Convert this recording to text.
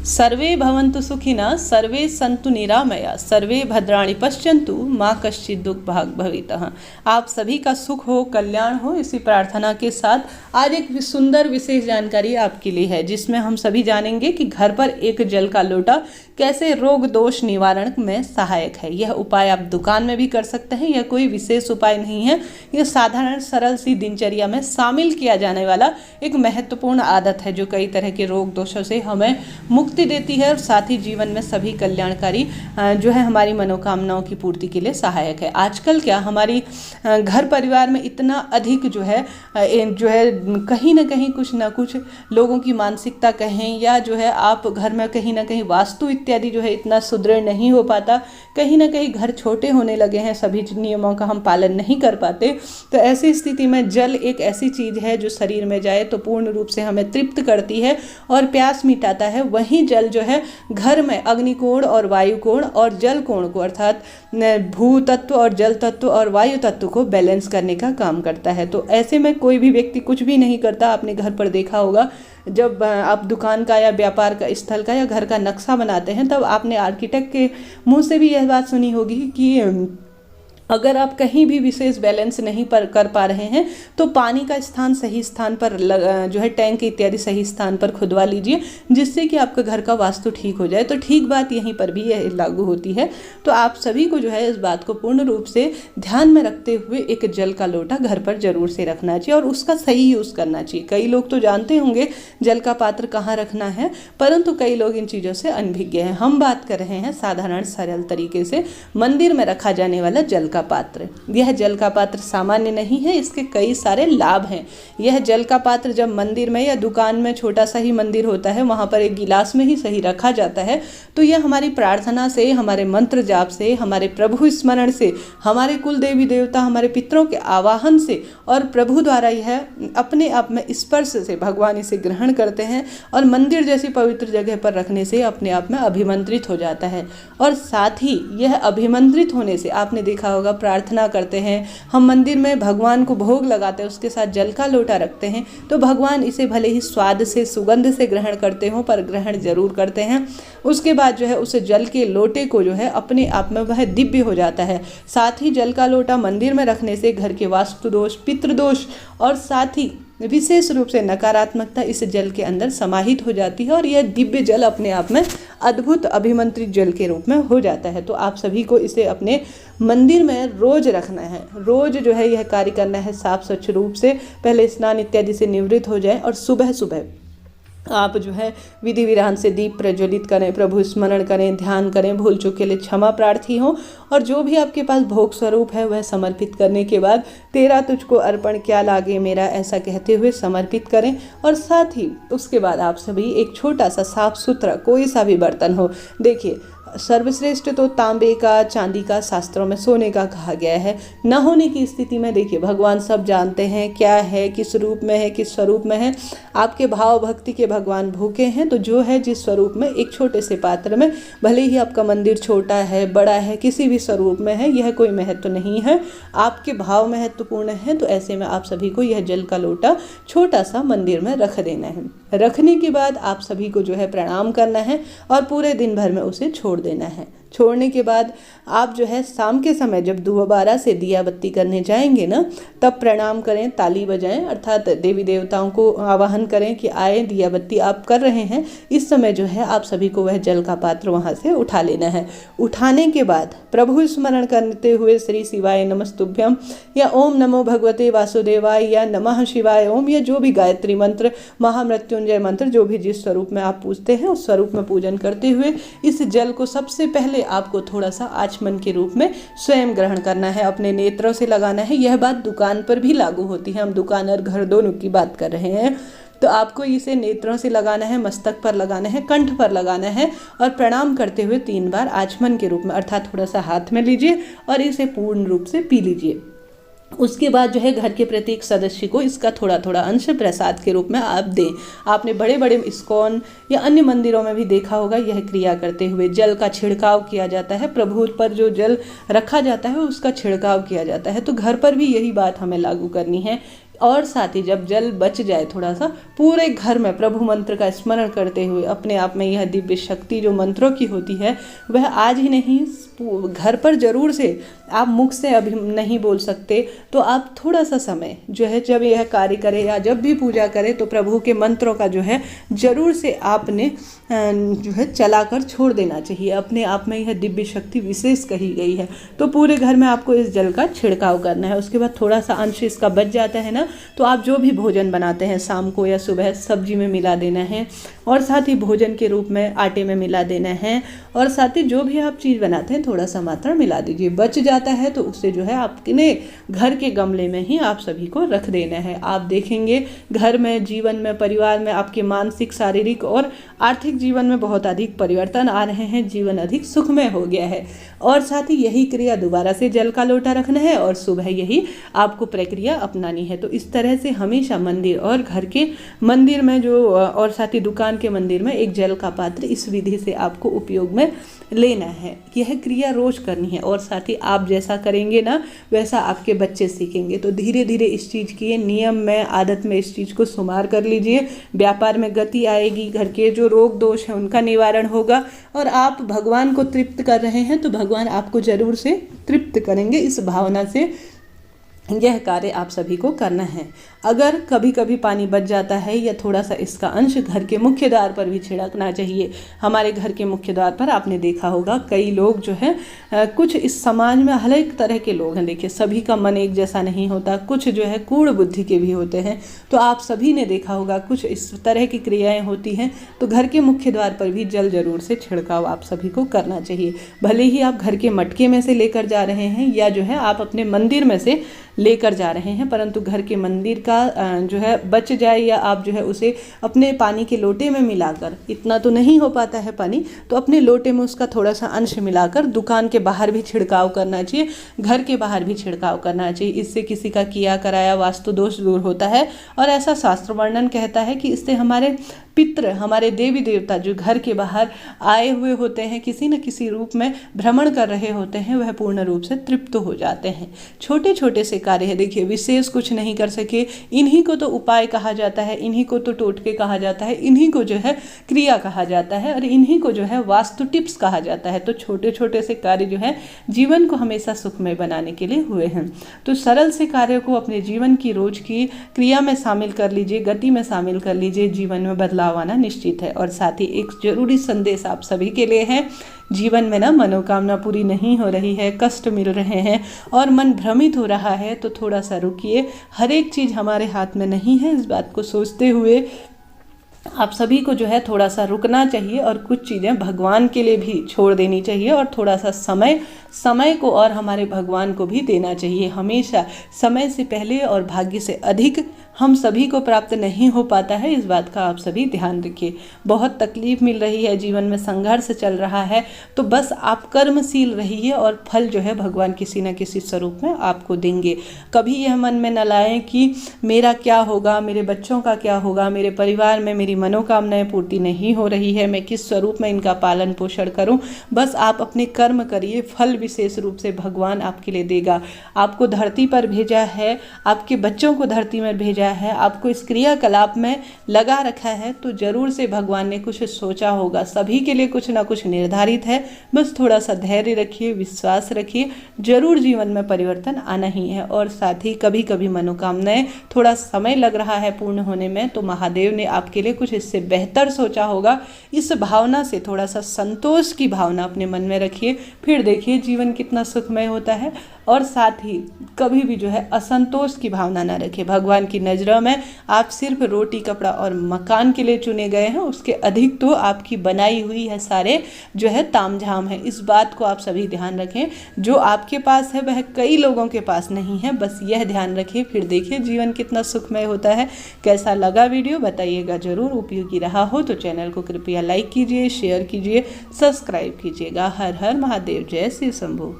सर्वे भवन्तु सुखिनः, सर्वे सन्तु निरामया, सर्वे भद्राणि पश्यन्तु, माँ कश्चित् दुःख भाग् भवितः। आप सभी का सुख हो, कल्याण हो, इसी प्रार्थना के साथ आज एक सुंदर विशेष जानकारी आपके लिए है, जिसमें हम सभी जानेंगे कि घर पर एक जल का लोटा कैसे रोग दोष निवारण में सहायक है। यह उपाय आप दुकान में भी कर सकते हैं। यह कोई विशेष उपाय नहीं है, यह साधारण सरल सी दिनचर्या में शामिल किया जाने वाला एक महत्वपूर्ण आदत है, जो कई तरह के रोग दोषों से हमें मुक्ति देती है और साथ ही जीवन में सभी कल्याणकारी जो है हमारी मनोकामनाओं की पूर्ति के लिए सहायक है। आजकल क्या हमारी घर परिवार में इतना अधिक जो है कहीं ना कहीं कुछ ना कुछ लोगों की मानसिकता कहें या जो है आप घर में कहीं ना कहीं वास्तु इत्यादि जो है इतना सुदृढ़ नहीं हो पाता, कहीं ना कहीं घर छोटे होने लगे हैं, सभी नियमों का हम पालन नहीं कर पाते। तो ऐसी स्थिति में जल एक ऐसी चीज़ है जो शरीर में जाए तो पूर्ण रूप से हमें तृप्त करती है और प्यास मिटाता है। वहीं जल जो है घर में अग्निकोण और वायु कोण और जल कोण को अर्थात भू तत्व और जल तत्व और वायु तत्व को बैलेंस करने का काम करता है। तो ऐसे में कोई भी व्यक्ति कुछ भी नहीं करता। आपने घर पर देखा होगा, जब आप दुकान का या व्यापार का स्थल का या घर का नक्शा बनाते हैं तब आपने आर्किटेक्ट के मुंह से भी यह बात सुनी होगी कि अगर आप कहीं भी विशेष बैलेंस नहीं कर पा रहे हैं तो पानी का स्थान सही स्थान पर जो है टैंक इत्यादि सही स्थान पर खुदवा लीजिए, जिससे कि आपका घर का वास्तु ठीक हो जाए। तो ठीक बात यहीं पर भी यह लागू होती है। तो आप सभी को जो है इस बात को पूर्ण रूप से ध्यान में रखते हुए एक जल का लोटा घर पर जरूर से रखना चाहिए और उसका सही यूज़ करना चाहिए। कई लोग तो जानते होंगे जल का पात्र कहाँ रखना है, परंतु कई लोग इन चीज़ों से अनभिज्ञ हैं। हम बात कर रहे हैं साधारण सरल तरीके से मंदिर में रखा जाने वाला जल का पात्र। यह जल का पात्र सामान्य नहीं है, इसके कई सारे लाभ हैं। यह जल का पात्र जब मंदिर में या दुकान में छोटा सा ही मंदिर होता है वहाँ पर एक गिलास में ही सही रखा जाता है, तो यह हमारी प्रार्थना से, हमारे मंत्र जाप से, हमारे प्रभु स्मरण से, हमारे कुल देवी देवता, हमारे पितरों के आवाहन से और प्रभु द्वारा यह अपने आप में स्पर्श से भगवान इसे ग्रहण करते हैं और मंदिर जैसी पवित्र जगह पर रखने से अपने आप में अभिमंत्रित हो जाता है। और साथ ही यह अभिमंत्रित होने से आपने देखा होगा, प्रार्थना करते हैं हम मंदिर में, भगवान को भोग लगाते हैं, उसके साथ जल का लोटा रखते हैं, तो भगवान इसे भले ही स्वाद से, सुगंध से ग्रहण करते हो, पर ग्रहण जरूर करते हैं। उसके बाद जो है उस जल के लोटे को जो है अपने आप में वह दिव्य हो जाता है। साथ ही जल का लोटा मंदिर में रखने से घर के वास्तु दोष, पितृदोष और साथ ही विशेष रूप से नकारात्मकता इस जल के अंदर समाहित हो जाती है और यह दिव्य जल अपने आप में अद्भुत अभिमंत्रित जल के रूप में हो जाता है। तो आप सभी को इसे अपने मंदिर में रोज रखना है, रोज जो है यह कार्य करना है साफ स्वच्छ रूप से। पहले स्नान इत्यादि से निवृत्त हो जाए और सुबह सुबह आप जो है विधि विधान से दीप प्रज्वलित करें, प्रभु स्मरण करें, ध्यान करें, भूल चूक के लिए क्षमा प्रार्थी हों और जो भी आपके पास भोग स्वरूप है वह समर्पित करने के बाद तेरा तुझको अर्पण क्या लागे मेरा, ऐसा कहते हुए समर्पित करें। और साथ ही उसके बाद आप सभी एक छोटा सा साफ सुथरा कोई सा भी बर्तन हो, देखिए सर्वश्रेष्ठ तो तांबे का, चांदी का, शास्त्रों में सोने का कहा गया है। न होने की स्थिति में देखिए भगवान सब जानते हैं क्या है, किस रूप में है, किस स्वरूप में है। आपके भाव भक्ति के भगवान भूखे हैं, तो जो है जिस स्वरूप में एक छोटे से पात्र में, भले ही आपका मंदिर छोटा है, बड़ा है, किसी भी स्वरूप में है, यह कोई महत्व नहीं है, आपके भाव महत्वपूर्ण है। तो ऐसे में आप सभी को यह जल का लोटा छोटा सा मंदिर में रख देना है। रखने के बाद आप सभी को जो है प्रणाम करना है और पूरे दिन भर में उसे छोड़ देना है। छोड़ने के बाद आप जो है शाम के समय जब दोबारा से दिया बत्ती करने जाएंगे ना, तब प्रणाम करें, ताली बजाएं, अर्थात देवी देवताओं को आवाहन करें कि आए, दिया बत्ती आप कर रहे हैं। इस समय जो है आप सभी को वह जल का पात्र वहाँ से उठा लेना है। उठाने के बाद प्रभु स्मरण करते हुए श्री शिवाय नमस्तुभ्यम या ओम नमो भगवते वासुदेवाय या नमः शिवाय ओम, या जो भी गायत्री मंत्र, महामृत्युंजय मंत्र, जो भी जिस स्वरूप में आप पूजते हैं उस स्वरूप में पूजन करते हुए इस जल को सबसे पहले आपको थोड़ा सा आचमन के रूप में स्वयं ग्रहण करना है, अपने नेत्रों से लगाना है। यह बात दुकान पर भी लागू होती है, हम दुकान और घर दोनों की बात कर रहे हैं। तो आपको इसे नेत्रों से लगाना है, मस्तक पर लगाना है, कंठ पर लगाना है और प्रणाम करते हुए 3 बार आचमन के रूप में अर्थात थोड़ा सा हाथ में लीजिए और इसे पूर्ण रूप से पी लीजिए। उसके बाद जो है घर के प्रत्येक सदस्य को इसका थोड़ा थोड़ा अंश प्रसाद के रूप में आप दें। आपने बड़े बड़े इस्कॉन या अन्य मंदिरों में भी देखा होगा, यह क्रिया करते हुए जल का छिड़काव किया जाता है, प्रभु पर जो जल रखा जाता है उसका छिड़काव किया जाता है। तो घर पर भी यही बात हमें लागू करनी है और साथ ही जब जल बच जाए थोड़ा सा, पूरे घर में प्रभु मंत्र का स्मरण करते हुए अपने आप में यह दिव्य शक्ति जो मंत्रों की होती है वह आज ही नहीं, घर पर जरूर से आप मुख से अभी नहीं बोल सकते तो आप थोड़ा सा समय जो है जब यह कार्य करें या जब भी पूजा करें तो प्रभु के मंत्रों का जो है जरूर से आपने जो है चलाकर छोड़ देना चाहिए। अपने आप में यह दिव्य शक्ति विशेष कही गई है। तो पूरे घर में आपको इस जल का छिड़काव करना है। उसके बाद थोड़ा सा अंश इसका बच जाता है ना, तो आप जो भी भोजन बनाते हैं शाम को या सुबह सब्जी में मिला देना है और साथ ही भोजन के रूप में आटे में मिला देना है और साथ ही जो भी आप चीज़ बनाते हैं थोड़ा सा मात्रा मिला दीजिए। बच जाता है तो उससे जो है आपने घर के गमले में ही आप सभी को रख देना है। आप देखेंगे घर में, जीवन में, परिवार में आपके मानसिक, शारीरिक और आर्थिक जीवन में बहुत अधिक परिवर्तन आ रहे हैं। जीवन अधिक सुखमय हो गया है। और साथ ही यही क्रिया दोबारा से जल का लोटा रखना है और सुबह यही आपको प्रक्रिया अपनानी है। तो इस तरह से हमेशा मंदिर और घर के मंदिर में जो और साथ ही दुकान के मंदिर में एक जल का पात्र इस विधि से आपको उपयोग में लेना है। यह क्रिया रोज करनी है और साथ ही आप जैसा करेंगे ना वैसा आपके बच्चे सीखेंगे। तो धीरे धीरे इस चीज़ की नियम में, आदत में इस चीज़ को शुमार कर लीजिए। व्यापार में गति आएगी, घर के जो रोग दोष है उनका निवारण होगा और आप भगवान को तृप्त कर रहे हैं तो भगवान आपको जरूर से तृप्त करेंगे। इस भावना से यह कार्य आप सभी को करना है। अगर कभी कभी पानी बच जाता है या थोड़ा सा इसका अंश घर के मुख्य द्वार पर भी छिड़कना चाहिए। हमारे घर के मुख्य द्वार पर आपने देखा होगा कई लोग जो है कुछ इस समाज में हर एक तरह के लोग हैं। देखिए सभी का मन एक जैसा नहीं होता, कुछ जो है कूढ़ बुद्धि के भी होते हैं। तो आप सभी ने देखा होगा कुछ इस तरह की क्रियाएं होती हैं। तो घर के मुख्य द्वार पर भी जल जरूर से छिड़काव आप सभी को करना चाहिए। भले ही आप घर के मटके में से लेकर जा रहे हैं या जो है आप अपने मंदिर में से लेकर जा रहे हैं, परंतु घर के मंदिर का जो है बच जाए या आप जो है उसे अपने पानी के लोटे में मिलाकर, इतना तो नहीं हो पाता है पानी, तो अपने लोटे में उसका थोड़ा सा अंश मिलाकर दुकान के बाहर भी छिड़काव करना चाहिए, घर के बाहर भी छिड़काव करना चाहिए। इससे किसी का किया कराया वास्तु दोष दूर होता है और ऐसा शास्त्र वर्णन कहता है कि इससे हमारे पितृ, हमारे देवी देवता जो घर के बाहर आए हुए होते हैं, किसी न किसी रूप में भ्रमण कर रहे होते हैं, वह पूर्ण रूप से तृप्त हो जाते हैं। छोटे छोटे से कार्य है, देखिए विशेष कुछ नहीं कर सके, इन्हीं को तो उपाय कहा जाता है, इन्हीं को तो टोटके कहा जाता है, इन्हीं को जो है क्रिया कहा जाता है और इन्हीं को जो है वास्तु टिप्स कहा जाता है। तो छोटे छोटे से कार्य जो है जीवन को हमेशा सुखमय बनाने के लिए हुए हैं। तो सरल से कार्यों को अपने जीवन की रोज की क्रिया में शामिल कर लीजिए, गति में शामिल कर लीजिए, जीवन में बदलाव आना निश्चित है। और साथ ही एक जरूरी संदेश आप सभी के लिए है, जीवन में ना मनोकामना पूरी नहीं हो रही है, कष्ट मिल रहे हैं और मन भ्रमित हो रहा है, तो थोड़ा सा रुकिए। हर एक चीज़ हमारे हाथ में नहीं है, इस बात को सोचते हुए आप सभी को जो है थोड़ा सा रुकना चाहिए और कुछ चीज़ें भगवान के लिए भी छोड़ देनी चाहिए और थोड़ा सा समय को और हमारे भगवान को भी देना चाहिए। हमेशा समय से पहले और भाग्य से अधिक हम सभी को प्राप्त नहीं हो पाता है, इस बात का आप सभी ध्यान रखिए। बहुत तकलीफ मिल रही है, जीवन में संघर्ष चल रहा है, तो बस आप कर्मशील रहिए और फल जो है भगवान किसी न किसी स्वरूप में आपको देंगे। कभी यह मन में न लाएं कि मेरा क्या होगा, मेरे बच्चों का क्या होगा, मेरे परिवार में मेरी मनोकामनाएं पूर्ति नहीं हो रही है, मैं किस स्वरूप में इनका पालन पोषण करूं। बस आप अपने कर्म करिए, फल विशेष रूप से भगवान आपके लिए देगा। आपको धरती पर भेजा है, आपके बच्चों को धरती में भेजा है, आपको इस क्रियाकलाप में लगा रखा है, तो जरूर से भगवान ने कुछ सोचा होगा। सभी के लिए कुछ ना कुछ निर्धारित है, बस थोड़ा सा धैर्य रखिए, विश्वास रखिए, जरूर जीवन में परिवर्तन आना ही है। और साथ ही कभी कभी मनोकामनाएं थोड़ा समय लग रहा है पूर्ण होने में, तो महादेव ने आपके लिए कुछ इससे बेहतर सोचा होगा। इस भावना से थोड़ा सा संतोष की भावना अपने मन में रखिए, फिर देखिए जीवन कितना सुखमय होता है। और साथ ही कभी भी जो है असंतोष की भावना ना रखें। भगवान की नज़रों में आप सिर्फ रोटी, कपड़ा और मकान के लिए चुने गए हैं, उसके अधिक तो आपकी बनाई हुई है सारे जो है तामझाम है। इस बात को आप सभी ध्यान रखें, जो आपके पास है वह कई लोगों के पास नहीं है, बस यह ध्यान रखिए, फिर देखिए जीवन कितना सुखमय होता है। कैसा लगा वीडियो बताइएगा जरूर, उपयोगी रहा हो तो चैनल को कृपया लाइक कीजिए, शेयर कीजिए, सब्सक्राइब कीजिएगा। हर हर महादेव, जय श्री शंभू।